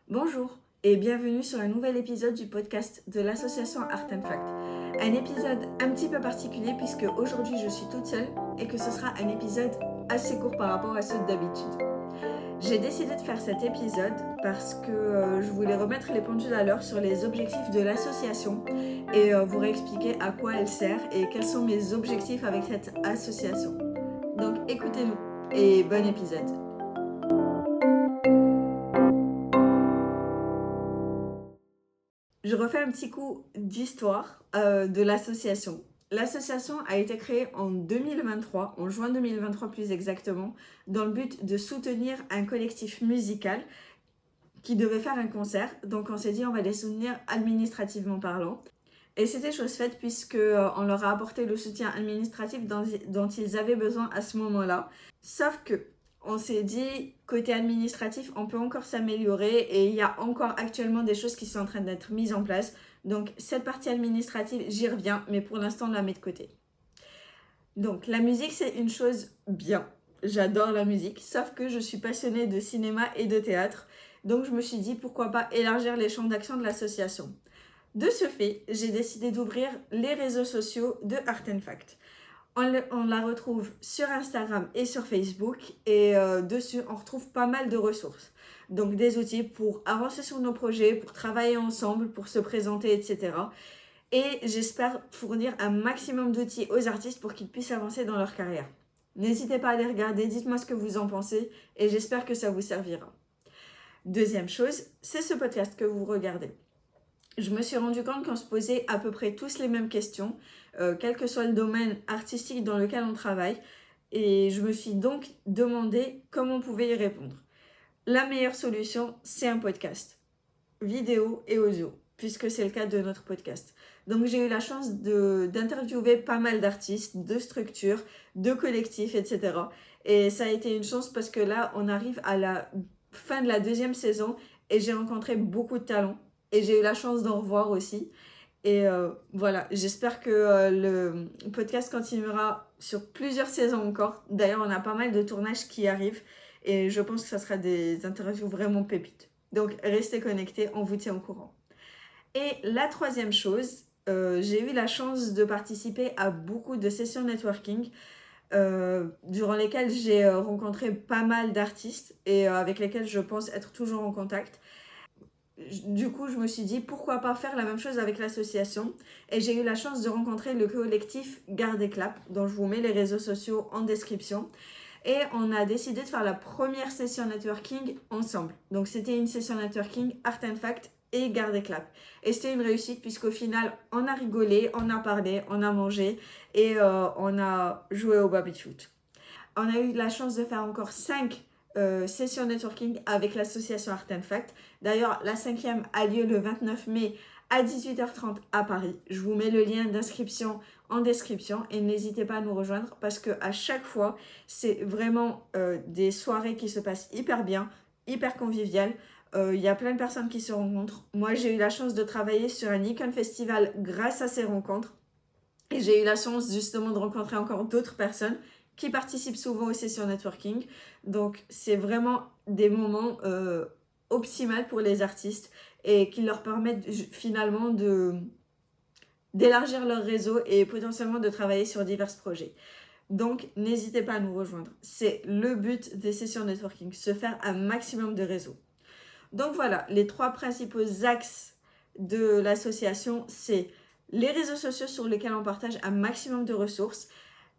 Bonjour et bienvenue sur un nouvel épisode du podcast de l'association Art Fact. Un épisode un petit peu particulier puisque aujourd'hui je suis toute seule et que ce sera un épisode assez court par rapport à ceux d'habitude. J'ai décidé de faire cet épisode parce que je voulais remettre les pendules à l'heure sur les objectifs de l'association et vous réexpliquer à quoi elle sert et quels sont mes objectifs avec cette association. Donc écoutez-nous et bon épisode. Je refais un petit coup d'histoire de l'association. L'association a été créée en 2023, en juin 2023 plus exactement, dans le but de soutenir un collectif musical qui devait faire un concert. Donc on s'est dit on va les soutenir administrativement parlant. Et c'était chose faite puisque on leur a apporté le soutien administratif dont ils avaient besoin à ce moment-là. Sauf que on s'est dit, côté administratif, on peut encore s'améliorer et il y a encore actuellement des choses qui sont en train d'être mises en place. Donc cette partie administrative, j'y reviens, mais pour l'instant, on la met de côté. Donc la musique, c'est une chose bien. J'adore la musique, sauf que je suis passionnée de cinéma et de théâtre. Donc je me suis dit, pourquoi pas élargir les champs d'action de l'association. De ce fait, j'ai décidé d'ouvrir les réseaux sociaux de Art Fact. On la retrouve sur Instagram et sur Facebook et dessus on retrouve pas mal de ressources. Donc des outils pour avancer sur nos projets, pour travailler ensemble, pour se présenter, etc. Et j'espère fournir un maximum d'outils aux artistes pour qu'ils puissent avancer dans leur carrière. N'hésitez pas à les regarder, dites-moi ce que vous en pensez et j'espère que ça vous servira. Deuxième chose, c'est ce podcast que vous regardez. Je me suis rendu compte qu'on se posait à peu près tous les mêmes questions, quel que soit le domaine artistique dans lequel on travaille. Et je me suis donc demandé comment on pouvait y répondre. La meilleure solution, c'est un podcast, vidéo et audio, puisque c'est le cas de notre podcast. Donc j'ai eu la chance d'interviewer pas mal d'artistes, de structures, de collectifs, etc. Et ça a été une chance parce que là, on arrive à la fin de la deuxième saison et j'ai rencontré beaucoup de talents. Et j'ai eu la chance d'en revoir aussi. Et voilà, j'espère que le podcast continuera sur plusieurs saisons encore. D'ailleurs, on a pas mal de tournages qui arrivent. Et je pense que ça sera des interviews vraiment pépites. Donc, restez connectés, on vous tient au courant. Et la troisième chose, j'ai eu la chance de participer à beaucoup de sessions networking durant lesquelles j'ai rencontré pas mal d'artistes et avec lesquels je pense être toujours en contact. Du coup, je me suis dit pourquoi pas faire la même chose avec l'association. Et j'ai eu la chance de rencontrer le collectif Garde et Clap, dont je vous mets les réseaux sociaux en description. Et on a décidé de faire la première session networking ensemble. Donc c'était une session networking Art Fact et Garde et Clap. Et c'était une réussite puisqu'au final, on a rigolé, on a parlé, on a mangé et on a joué au baby-foot. On a eu la chance de faire encore 5 sessions networking avec l'association Art Fact. D'ailleurs, la 5e a lieu le 29 mai à 18h30 à Paris. Je vous mets le lien d'inscription en description et n'hésitez pas à nous rejoindre parce qu'à chaque fois, c'est vraiment des soirées qui se passent hyper bien, hyper conviviales. Il y a plein de personnes qui se rencontrent. Moi, j'ai eu la chance de travailler sur un Icon Festival grâce à ces rencontres. Et j'ai eu la chance justement de rencontrer encore d'autres personnes qui participent souvent aux sessions networking. Donc c'est vraiment des moments optimaux pour les artistes et qui leur permettent finalement d'élargir leur réseau et potentiellement de travailler sur divers projets. Donc n'hésitez pas à nous rejoindre. C'est le but des sessions networking, se faire un maximum de réseaux. Donc voilà, les 3 principaux axes de l'association, c'est les réseaux sociaux sur lesquels on partage un maximum de ressources,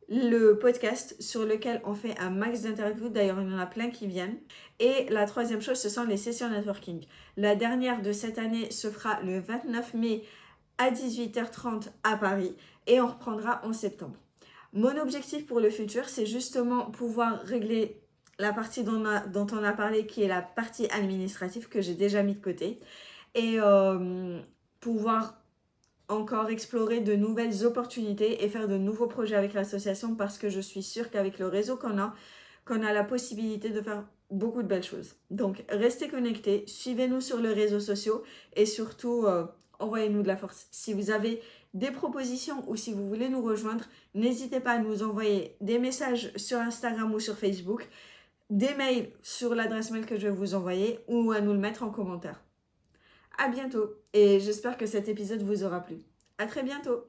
le podcast sur lequel on fait un max d'interviews, d'ailleurs il y en a plein qui viennent, et la troisième chose, ce sont les sessions networking. La dernière de cette année se fera le 29 mai à 18h30 à Paris et on reprendra en septembre. Mon objectif pour le futur, c'est justement pouvoir régler la partie dont on a parlé, qui est la partie administrative que j'ai déjà mis de côté, et pouvoir encore explorer de nouvelles opportunités et faire de nouveaux projets avec l'association parce que je suis sûre qu'avec le réseau qu'on a la possibilité de faire beaucoup de belles choses. Donc restez connectés, suivez-nous sur les réseaux sociaux et surtout envoyez-nous de la force. Si vous avez des propositions ou si vous voulez nous rejoindre, n'hésitez pas à nous envoyer des messages sur Instagram ou sur Facebook. des mails sur l'adresse mail que je vais vous envoyer ou à nous le mettre en commentaire. À bientôt et j'espère que cet épisode vous aura plu. À très bientôt.